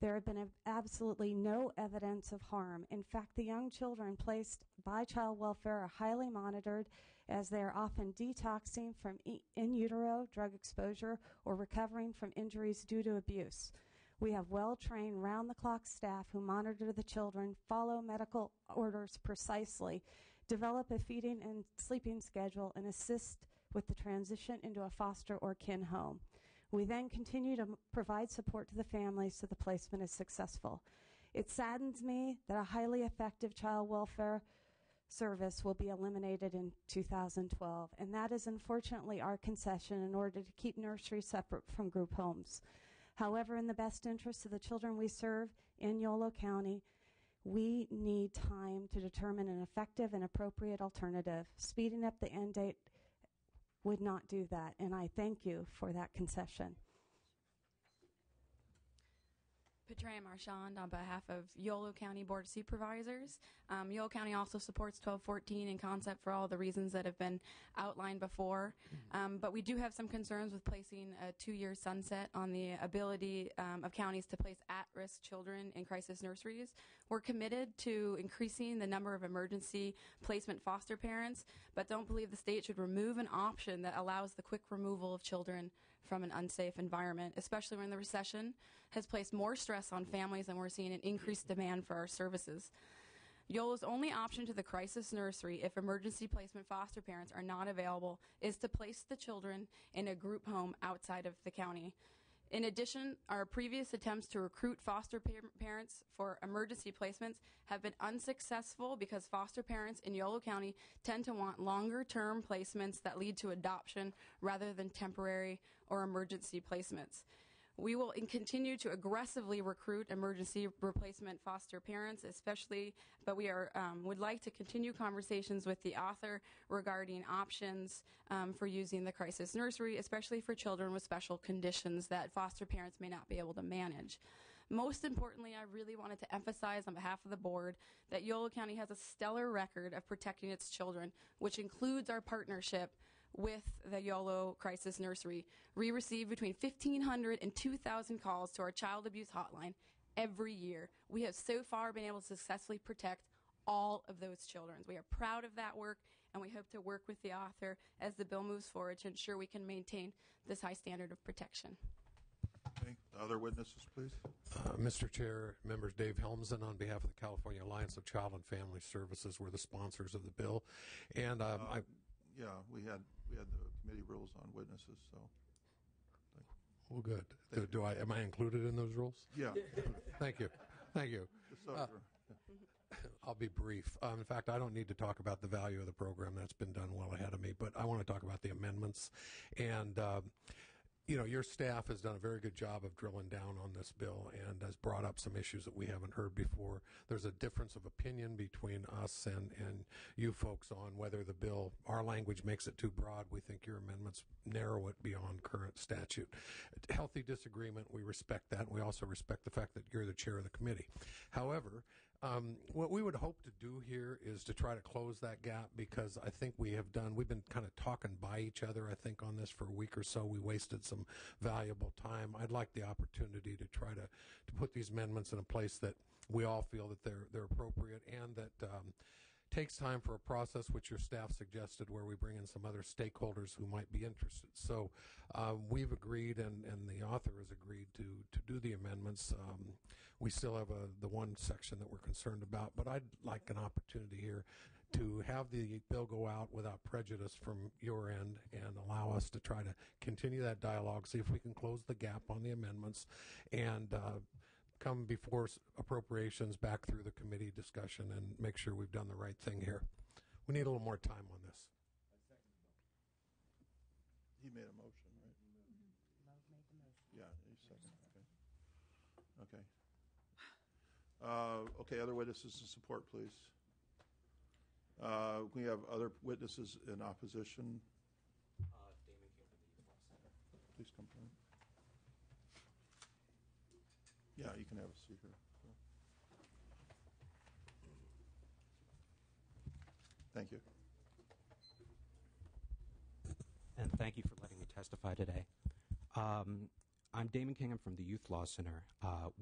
There have been absolutely no evidence of harm. In fact, the young children placed by child welfare are highly monitored as they are often detoxing from in utero drug exposure or recovering from injuries due to abuse. We have well-trained, round-the-clock staff who monitor the children, follow medical orders precisely, develop a feeding and sleeping schedule, and assist with the transition into a foster or kin home. We then continue to provide support to the family so the placement is successful. It saddens me that a highly effective child welfare service will be eliminated in 2012, and that is unfortunately our concession in order to keep nurseries separate from group homes. However, in the best interest of the children we serve in Yolo County, we need time to determine an effective and appropriate alternative. Speeding up the end date would not do that, and I thank you for that concession. Patria Marchand on behalf of Yolo County Board of Supervisors. Yolo County also supports 1214 in concept for all the reasons that have been outlined before. But we do have some concerns with placing a 2-year sunset on the ability of counties to place at-risk children in crisis nurseries. We're committed to increasing the number of emergency placement foster parents, but don't believe the state should remove an option that allows the quick removal of children from an unsafe environment, especially when the recession has placed more stress on families and we're seeing an increased demand for our services. YOLO's only option to the crisis nursery, if emergency placement foster parents are not available, is to place the children in a group home outside of the county. In addition, our previous attempts to recruit foster parents for emergency placements have been unsuccessful because foster parents in Yolo County tend to want longer-term placements that lead to adoption rather than temporary or emergency placements. We will continue to aggressively recruit emergency replacement foster parents, but we would like to continue conversations with the author regarding options for using the crisis nursery, especially for children with special conditions that foster parents may not be able to manage. Most importantly, I really wanted to emphasize on behalf of the board that Yolo County has a stellar record of protecting its children, which includes our partnership with the YOLO Crisis Nursery. We receive between 1,500 and 2,000 calls to our child abuse hotline every year. We have so far been able to successfully protect all of those children. We are proud of that work, and we hope to work with the author as the bill moves forward to ensure we can maintain this high standard of protection. Okay. Other witnesses, please. Mr. Chair, members, Dave Helmsen on behalf of the California Alliance of Child and Family Services. We're the sponsors of the bill, and yeah, we had the committee rules on witnesses, so. Well, good. Am I included in those rules? Yeah. Thank you. I'll be brief. In fact, I don't need to talk about the value of the program. That's been done well ahead of me, but I want to talk about the amendments. And your staff has done a very good job of drilling down on this bill and has brought up some issues that we haven't heard before. There's a difference of opinion between us and you folks on whether the bill, our language makes it too broad. We think your amendments narrow it beyond current statute. Healthy disagreement, we respect that. We also respect the fact that you're the chair of the committee. However, what we would hope to do here is to try to close that gap, because I think we've been kind of talking by each other, I think, on this for a week or so. We wasted some valuable time. I'd like the opportunity to try to put these amendments in a place that we all feel that they're appropriate, and that takes time for a process which your staff suggested, where we bring in some other stakeholders who might be interested. So we've agreed, and the author has agreed to do the amendments. We still have the one section that we're concerned about, but I'd like an opportunity here to have the bill go out without prejudice from your end and allow us to try to continue that dialogue, see if we can close the gap on the amendments, and come before appropriations back through the committee discussion and make sure we've done the right thing here. We need a little more time on this. He made a motion, right? Yeah, he seconded. Okay. Okay, other witnesses to support, please. We have other witnesses in opposition. Please come forward. Yeah, you can have a seat here. Thank you. And thank you for letting me testify today. I'm Damon King. I'm from the Youth Law Center.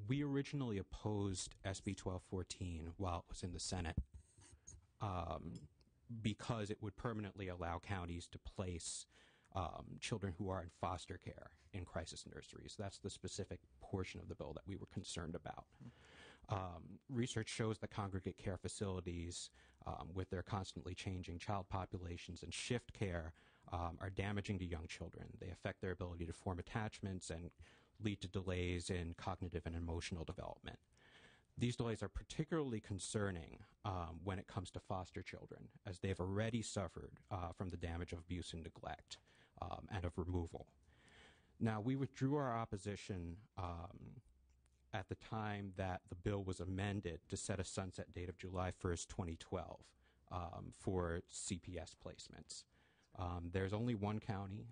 We originally opposed SB 1214 while it was in the Senate because it would permanently allow counties to place children who are in foster care in crisis nurseries. That's the specific portion of the bill that we were concerned about. Research shows that congregate care facilities, with their constantly changing child populations and shift care, are damaging to young children. They affect their ability to form attachments and lead to delays in cognitive and emotional development. These delays are particularly concerning when it comes to foster children, as they've already suffered from the damage of abuse and neglect and of removal. Now, we withdrew our opposition at the time that the bill was amended to set a sunset date of July 1st, 2012 for CPS placements. There's only one county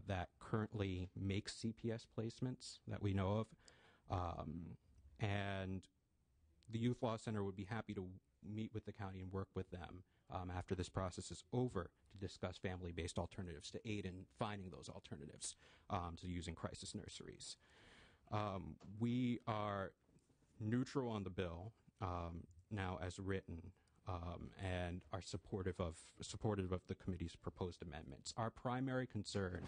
that currently makes CPS placements that we know of, and the Youth Law Center would be happy to meet with the county and work with them after this process is over to discuss family-based alternatives to aid in finding those alternatives to using crisis nurseries. We are neutral on the bill now as written, and are supportive of the committee's proposed amendments. Our primary concern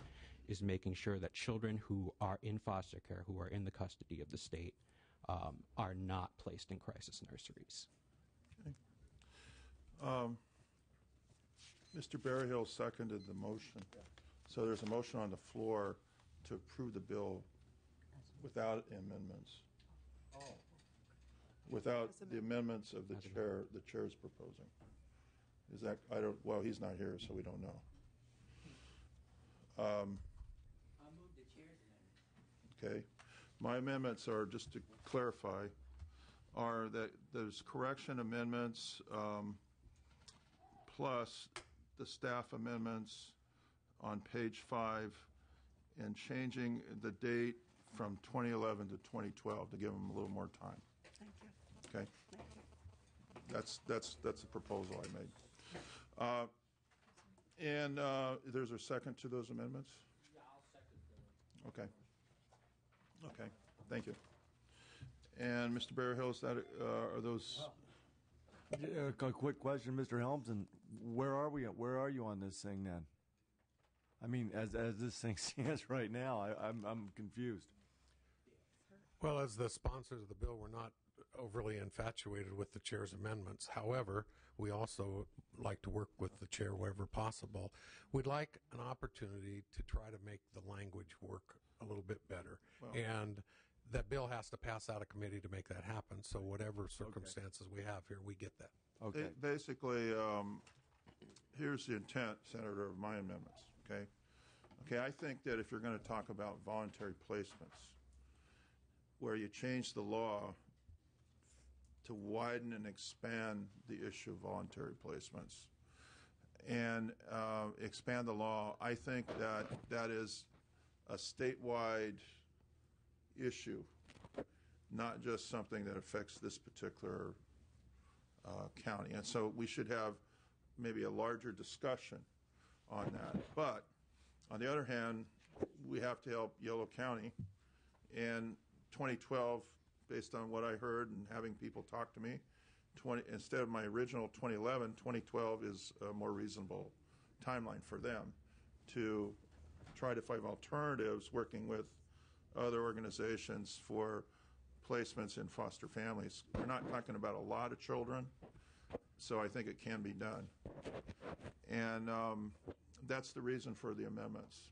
is making sure that children who are in foster care, who are in the custody of the state, are not placed in crisis nurseries. Mr. Berryhill seconded the motion. So there's a motion on the floor to approve the bill without amendments. Without the amendments of the chair's proposing. Is that, well, he's not here, so we don't know. I'll move the chair's amendment. Okay. My amendments are, just to clarify, are that there's correction amendments plus the staff amendments on page 5 and changing the date from 2011 to 2012 to give them a little more time. Thank you. Okay? Thank you. That's the proposal I made. And there's a second to those amendments? Yeah, I'll second them. Okay. Okay. Thank you. And Mr. Berryhill, is that are those? A quick question, Mr. Helmsen. Where are we? Where are you on this thing then? I mean, as this thing stands right now, I'm confused. Well, as the sponsors of the bill, we're not overly infatuated with the chair's amendments. However, we also like to work with the chair wherever possible. We'd like an opportunity to try to make the language work a little bit better. Well, and that bill has to pass out of committee to make that happen. So whatever circumstances we have here, we get that. Okay. Basically, here's the intent, Senator, of my amendments. Okay. Okay. I think that if you're going to talk about voluntary placements, where you change the law to widen and expand the issue of voluntary placements and expand the law, I think that that is a statewide issue, not just something that affects this particular county. And so we should have maybe a larger discussion on that. But on the other hand, we have to help Yolo County. And 2012, based on what I heard and having people talk to me, instead of my original 2011, 2012 is a more reasonable timeline for them to try to find alternatives, working with other organizations for placements in foster families. We're not talking about a lot of children, so I think it can be done. And that's the reason for the amendments.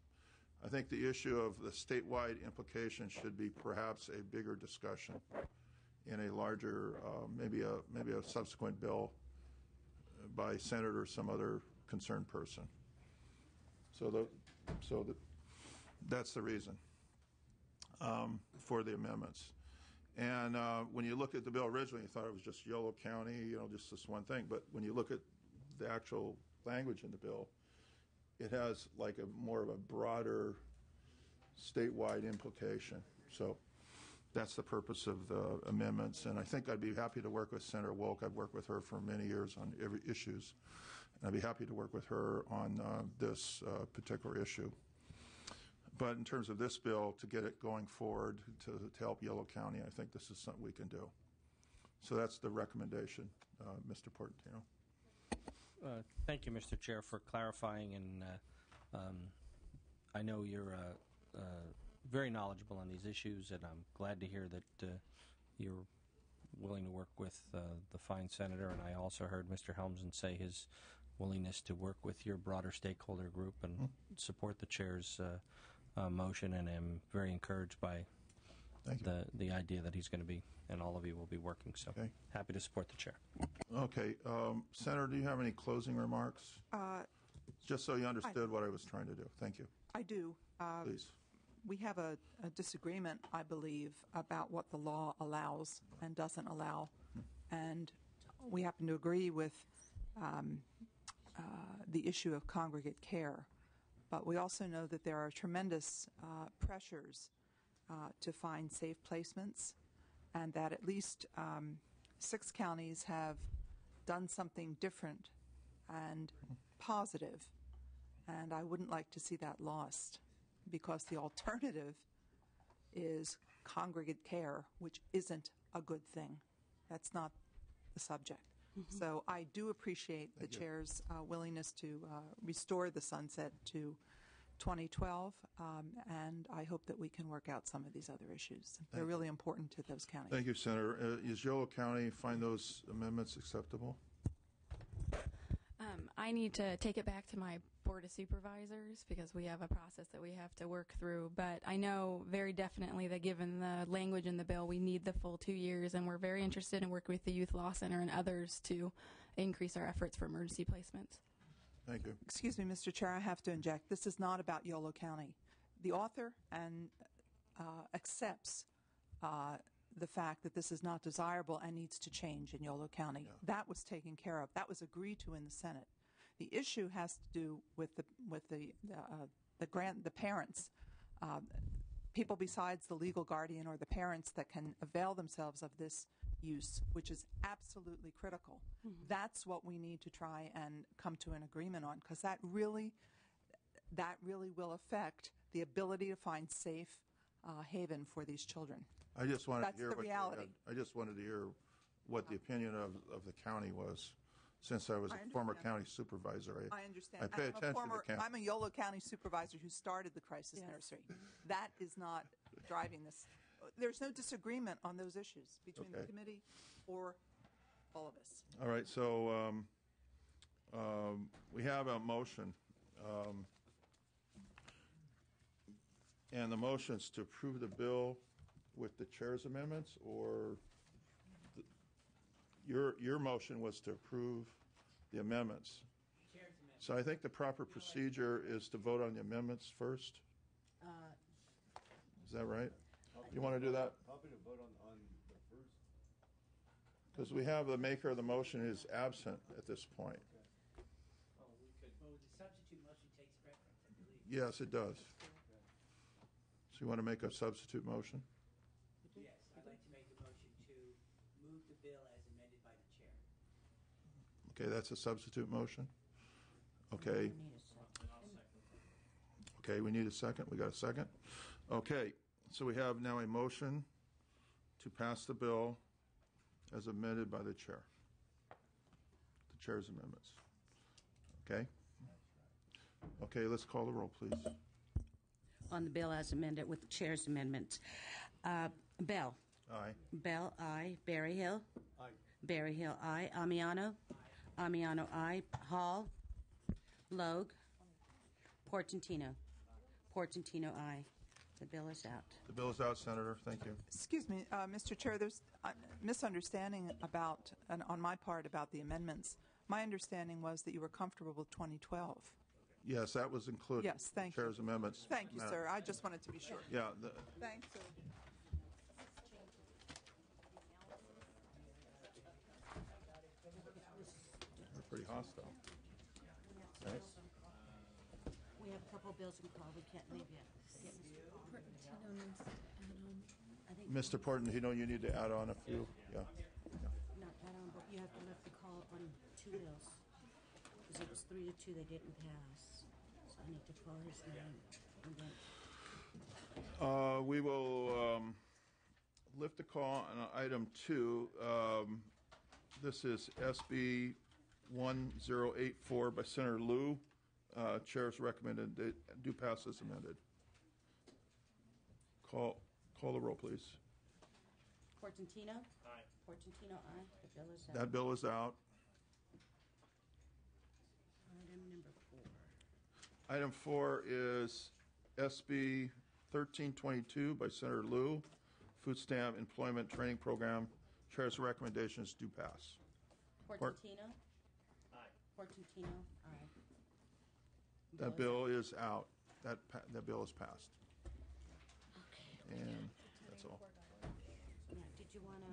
I think the issue of the statewide implications should be perhaps a bigger discussion in a larger, maybe a subsequent bill by Senator or some other concerned person. So that's the reason for the amendments. And when you look at the bill originally, you thought it was just Yolo County, just this one thing. But when you look at the actual language in the bill, it has like a more of a broader statewide implication. So that's the purpose of the amendments. And I think I'd be happy to work with Senator Wolk. I've worked with her for many years on every issues. And I'd be happy to work with her on this particular issue. But in terms of this bill, to get it going forward to help Yolo County, I think this is something we can do. So that's the recommendation, Mr. Portantino. Thank you, Mr. Chair, for clarifying. And I know you're very knowledgeable on these issues, and I'm glad to hear that you're willing to work with the fine senator. And I also heard Mr. Helmsen say his willingness to work with your broader stakeholder group and support the chair's motion, and I'm very encouraged by the idea that he's going to be, and all of you will be working. So happy to support the chair. Okay. Senator, do you have any closing remarks? Just so you understood what I was trying to do. Thank you. I do. Please. We have a disagreement, I believe, about what the law allows and doesn't allow. And we happen to agree with the issue of congregate care. But we also know that there are tremendous pressures to find safe placements, and that at least 6 counties have done something different and positive, and I wouldn't like to see that lost, because the alternative is congregate care, which isn't a good thing. That's not the subject. So I do appreciate the chair's willingness to restore the sunset to 2012, and I hope that we can work out some of these other issues. They're really important to those counties. Thank you, Senator. Is Yolo County find those amendments acceptable? I need to take it back to my Board of Supervisors because we have a process that we have to work through. But I know very definitely that given the language in the bill, we need the full 2 years, and we're very interested in working with the Youth Law Center and others to increase our efforts for emergency placements. Thank you. Excuse me, Mr. Chair, I have to inject. This is not about Yolo County. The author accepts the fact that this is not desirable and needs to change in Yolo County. That was taken care of. That was agreed to in the Senate. The issue has to do with the parents, people besides the legal guardian or the parents that can avail themselves of this use, which is absolutely critical. That's what we need to try and come to an agreement on, because that really will affect the ability to find safe haven for these children. I just wanted That's to hear the what reality. I just wanted to hear what the opinion of the county was, since I was a former county supervisor. I understand. I pay attention to the county. I'm a Yolo County supervisor who started the crisis nursery. That is not driving this. There's no disagreement on those issues between the committee or all of us. All right, so we have a motion. And the motion is to approve the bill with the chair's amendments, or your motion was to approve the amendments. So I think the proper procedure is to vote on the amendments first. Is that right? You want to do that? Probably to vote on the first. Because we have the maker of the motion is absent at this point. The substitute motion takes preference, I believe. Yes, it does. So you want to make a substitute motion? Yes, I'd like to make a motion to move the bill as amended by the chair. Okay, that's a substitute motion? Okay. Okay, we need a second. We got a second? Okay, so we have now a motion to pass the bill as amended by the chair. The chair's amendments. Okay? Okay, let's call the roll, please. On the bill as amended with the chair's amendments. Bell. Aye. Bell, aye. Berryhill. Aye. Berryhill, aye. Amiano. Amiano, aye. Hall. Logue. Portantino. Portantino, aye. The bill is out. The bill is out, Senator. Thank you. Excuse me, Mr. Chair, there's a misunderstanding about, and on my part, about the amendments. My understanding was that you were comfortable with 2012. Yes, that was included. Yes, thank you. Chair's amendments. Thank you, sir. I just wanted to be sure. Yeah. Thanks, sir. They're pretty hostile. Nice. We have a couple of bills in call. We can't leave yet. Mr. Portantino, you need to add on a few. Yeah. Not add on, but you have to lift the call on 2 bills. Because it was 3 to 2 they didn't pass. So I need to call his name. And then We will lift the call on item 2. This is SB 1084 by Senator Liu. Chair's recommended they do pass as amended. Call the roll, please. Portantino? Aye. Portantino, aye. The bill is out. That bill is out. Item number 4. Item 4 is SB 1322 by Senator Liu, Food Stamp Employment Training Program. Chair's recommendations do pass. Portantino? Aye. Portantino, aye. That bill is out. That bill is passed. Okay. And that's all. Now, did you want to